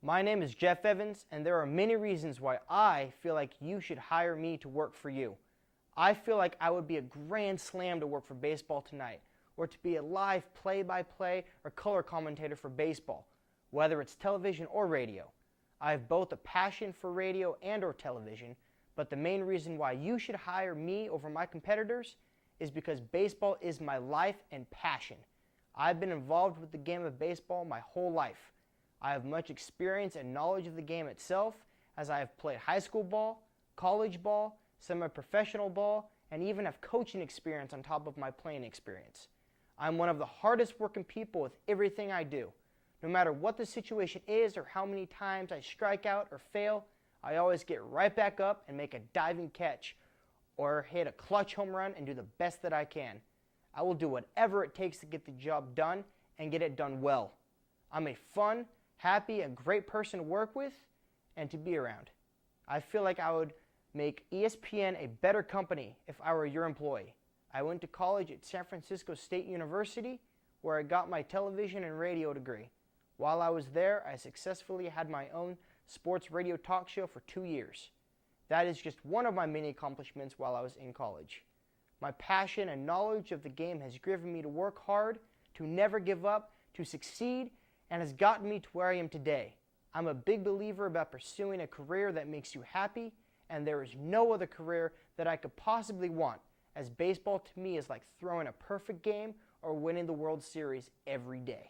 My name is Jeff Evans, and there are many reasons why I feel like you should hire me to work for you. I feel like I would be a grand slam to work for baseball tonight, or to be a live play-by-play or color commentator for baseball, whether it's television or radio. I have both a passion for radio and or television, but the main reason why you should hire me over my competitors is because baseball is my life and passion. I've been involved with the game of baseball my whole life. I have much experience and knowledge of the game itself, as I have played high school ball, college ball, semi-professional ball, and even have coaching experience on top of my playing experience. I'm one of the hardest working people with everything I do. No matter what the situation is or how many times I strike out or fail, I always get right back up and make a diving catch or hit a clutch home run and do the best that I can. I will do whatever it takes to get the job done and get it done well. I'm a fun, happy, and great person to work with and to be around. I feel like I would make ESPN a better company if I were your employee. I went to college at San Francisco State University, where I got my television and radio degree. While I was there, I successfully had my own sports radio talk show for 2 years. That is just one of my many accomplishments while I was in college. My passion and knowledge of the game has driven me to work hard, to never give up, to succeed, and has gotten me to where I am today. I'm a big believer about pursuing a career that makes you happy, and there is no other career that I could possibly want, as baseball to me is like throwing a perfect game or winning the World Series every day.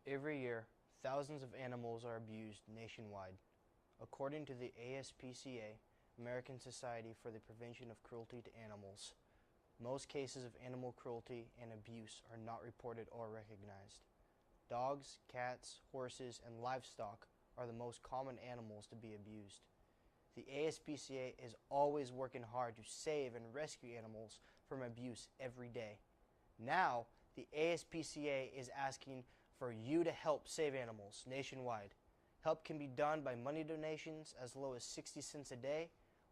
Every year, thousands of animals are abused nationwide. According to the ASPCA, American Society for the Prevention of Cruelty to Animals, most cases of animal cruelty and abuse are not reported or recognized. Dogs, cats, horses, and livestock are the most common animals to be abused. The ASPCA is always working hard to save and rescue animals from abuse every day. Now, the ASPCA is asking for you to help save animals nationwide. Help can be done by money donations as low as 60 cents a day,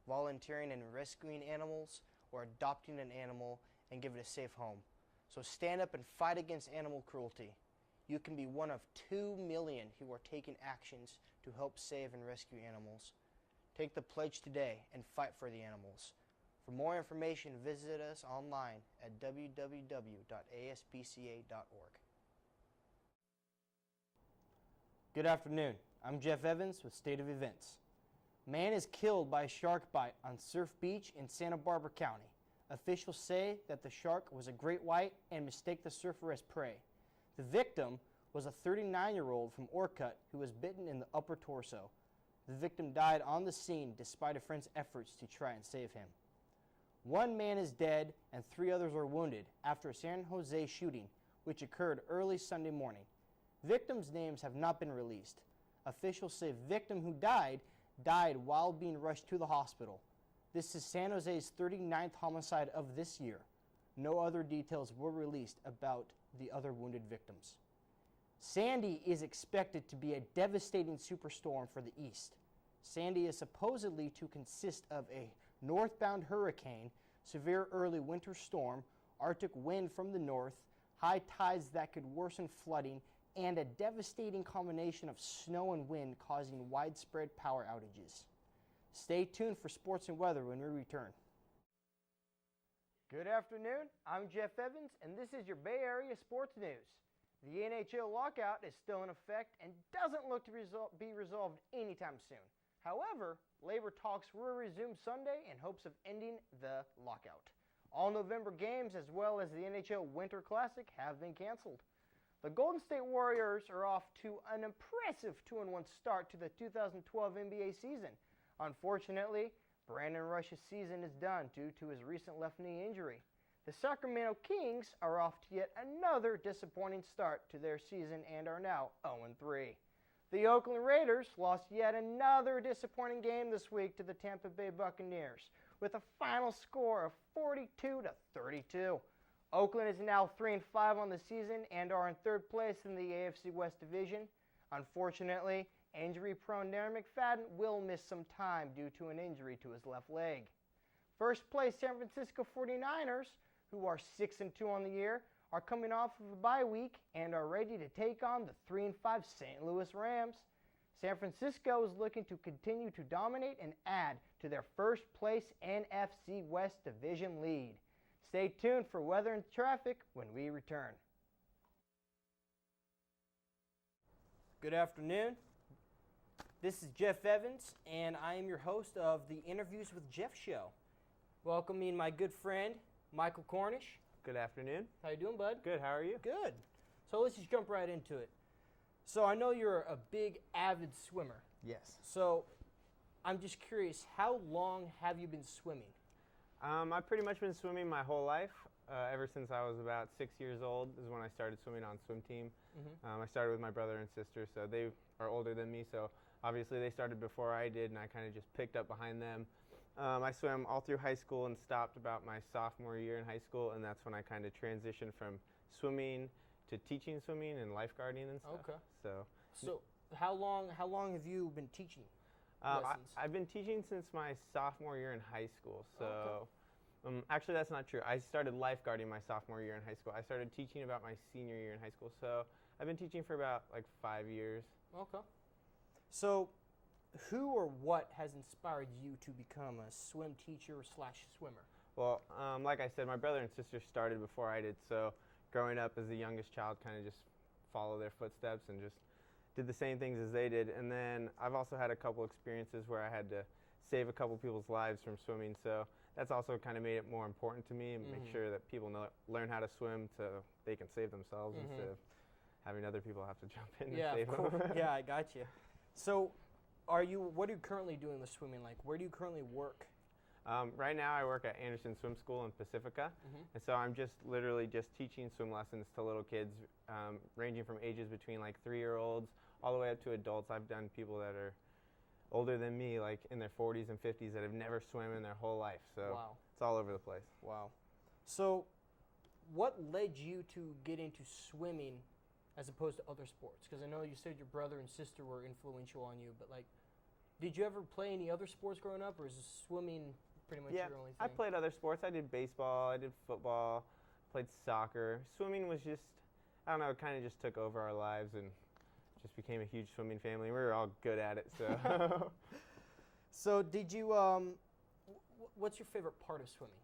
volunteering and rescuing animals, or adopting an animal and give it a safe home. So stand up and fight against animal cruelty. You can be one of 2 million who are taking actions to help save and rescue animals. Take the pledge today and fight for the animals. For more information, visit us online at www.aspca.org. Good afternoon. I'm Jeff Evans with State of Events. Man is killed by a shark bite on Surf Beach in Santa Barbara County. Officials say that the shark was a great white and mistake the surfer as prey. The victim was a 39-year-old from Orcutt who was bitten in the upper torso. The victim died on the scene despite a friend's efforts to try and save him. 1 man is dead and 3 others are wounded after a San Jose shooting, which occurred early Sunday morning. Victims' names have not been released. Officials say the victim who died while being rushed to the hospital. This is San Jose's 39th homicide of this year. No other details were released about the other wounded victims. Sandy is expected to be a devastating superstorm for the East. Sandy is supposedly to consist of a northbound hurricane, severe early winter storm, Arctic wind from the north, high tides that could worsen flooding, and a devastating combination of snow and wind causing widespread power outages. Stay tuned for sports and weather when we return. Good afternoon, I'm Jeff Evans, and this is your Bay Area sports news. The NHL lockout is still in effect and doesn't look to be resolved anytime soon. However, labor talks will resume Sunday in hopes of ending the lockout. All November games, as well as the NHL Winter Classic, have been canceled. The Golden State Warriors are off to an impressive 2-1 start to the 2012 NBA season. Unfortunately, Brandon Rush's season is done due to his recent left knee injury. The Sacramento Kings are off to yet another disappointing start to their season and are now 0-3. The Oakland Raiders lost yet another disappointing game this week to the Tampa Bay Buccaneers with a final score of 42-32. Oakland is now 3-5 on the season and are in 3rd place in the AFC West Division. Unfortunately, injury-prone Darren McFadden will miss some time due to an injury to his left leg. First place San Francisco 49ers, who are 6-2 on the year, are coming off of a bye week and are ready to take on the 3-5 St. Louis Rams. San Francisco is looking to continue to dominate and add to their first place NFC West Division lead. Stay tuned for weather and traffic when we return. Good afternoon. This is Jeff Evans, and I am your host of the Interviews with Jeff show. Welcoming my good friend, Michael Cornish. Good afternoon. How you doing, bud? Good, how are you? Good. So let's just jump right into it. So I know you're a big, avid swimmer. Yes. So I'm just curious, how long have you been swimming? I've pretty much been swimming my whole life. Ever since I was about 6 years old is when I started swimming on swim team. I started with my brother and sister, so they are older than me, so obviously they started before I did, and I kind of just picked up behind them. I swam all through high school and stopped about my sophomore year in high school, and that's when I kind of transitioned from swimming to teaching swimming and lifeguarding and stuff. Okay. So how long have you been teaching lessons? I've been teaching since my sophomore year in high school. So actually that's not true. I started lifeguarding my sophomore year in high school. I started teaching about my senior year in high school. So I've been teaching for about like 5 years. Okay. So who or what has inspired you to become a swim teacher / swimmer? Well, like I said, my brother and sister started before I did. So growing up as the youngest child, kind of just follow their footsteps and just did the same things as they did. And then I've also had a couple experiences where I had to save a couple people's lives from swimming. So that's also kind of made it more important to me and make sure that people learn how to swim so they can save themselves instead of having other people have to jump in and save them. Yeah, I got you. So what are you currently doing with swimming? Like, where do you currently work? Right now I work at Anderson Swim School in Pacifica, and so I'm just literally just teaching swim lessons to little kids, ranging from ages between like 3-year-olds all the way up to adults. I've done people that are older than me, like in their 40s and 50s, that have never swam in their whole life. So It's all over the place. Wow. So what led you to get into swimming as opposed to other sports? Because I know you said your brother and sister were influential on you, but like, did you ever play any other sports growing up, or is swimming pretty much your only thing? I played other sports. I did baseball, I did football, played soccer. Swimming was just, I don't know, it kind of just took over our lives and just became a huge swimming family. We were all good at it, so. So did you, what's your favorite part of swimming?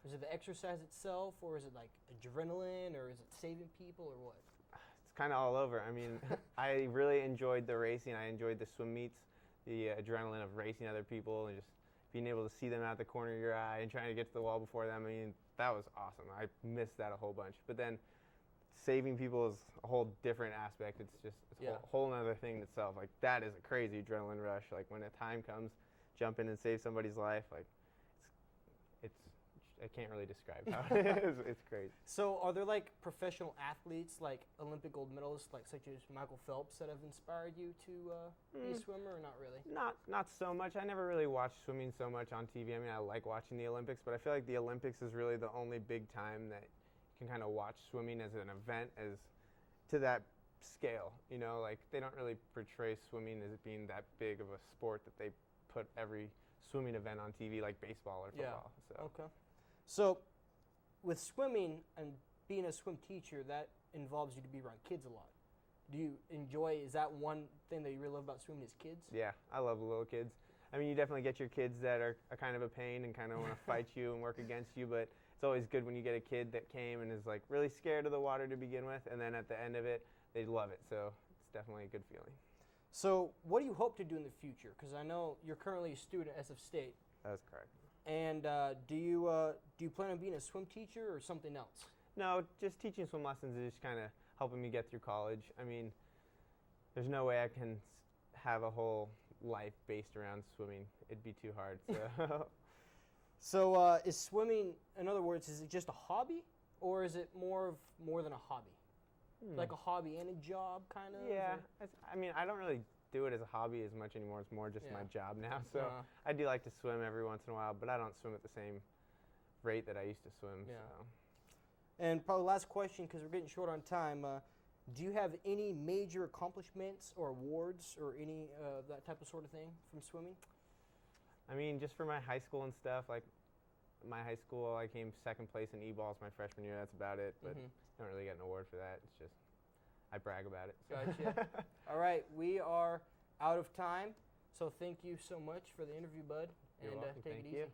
Is it the exercise itself, or is it like adrenaline, or is it saving people, or what? It's kind of all over. I mean, I really enjoyed the racing. I enjoyed the swim meets, the adrenaline of racing other people and just being able to see them out the corner of your eye and trying to get to the wall before them. I mean, that was awesome. I missed that a whole bunch. But then saving people is a whole different aspect. It's just a whole other thing in itself. Like, that is a crazy adrenaline rush. Like, when a time comes, jump in and save somebody's life. Like, it's I can't really describe how it is. It's crazy. So are there like professional athletes, like Olympic gold medalists, like such as Michael Phelps, that have inspired you to be a swimmer, or not really? Not so much. I never really watched swimming so much on TV. I mean, I like watching the Olympics, but I feel like the Olympics is really the only big time that you can kind of watch swimming as an event as to that scale. You know, like, they don't really portray swimming as being that big of a sport that they put every swimming event on TV like baseball or football. Yeah. So. Okay. So, with swimming and being a swim teacher, that involves you to be around kids a lot. Do you enjoy, is that one thing that you really love about swimming is kids? Yeah, I love little kids. I mean, you definitely get your kids that are kind of a pain and kind of want to fight you and work against you, but it's always good when you get a kid that came and is like really scared of the water to begin with, and then at the end of it, they love it. So it's definitely a good feeling. So what do you hope to do in the future? Because I know you're currently a student at SF State. That's correct. And do you plan on being a swim teacher or something else? No, just teaching swim lessons is just kind of helping me get through college. I mean, there's no way I can have a whole life based around swimming. It'd be too hard. So, so is swimming, in other words, is it just a hobby, or is it more than a hobby? Like a hobby and a job, kind of? Yeah. I mean, I don't really do it as a hobby as much anymore. It's more just my job now. So I do like to swim every once in a while, but I don't swim at the same rate that I used to swim. Yeah. So. And probably last question, because we're getting short on time. Do you have any major accomplishments or awards or any that type of sort of thing from swimming? I mean, just for my high school and stuff, like, my high school, I came second place in e-balls my freshman year. That's about it. But don't really get an award for that. It's just I brag about it. Gotcha. All right, we are out of time. So thank you so much for the interview, bud. You're welcome. Take Thank it you. easy.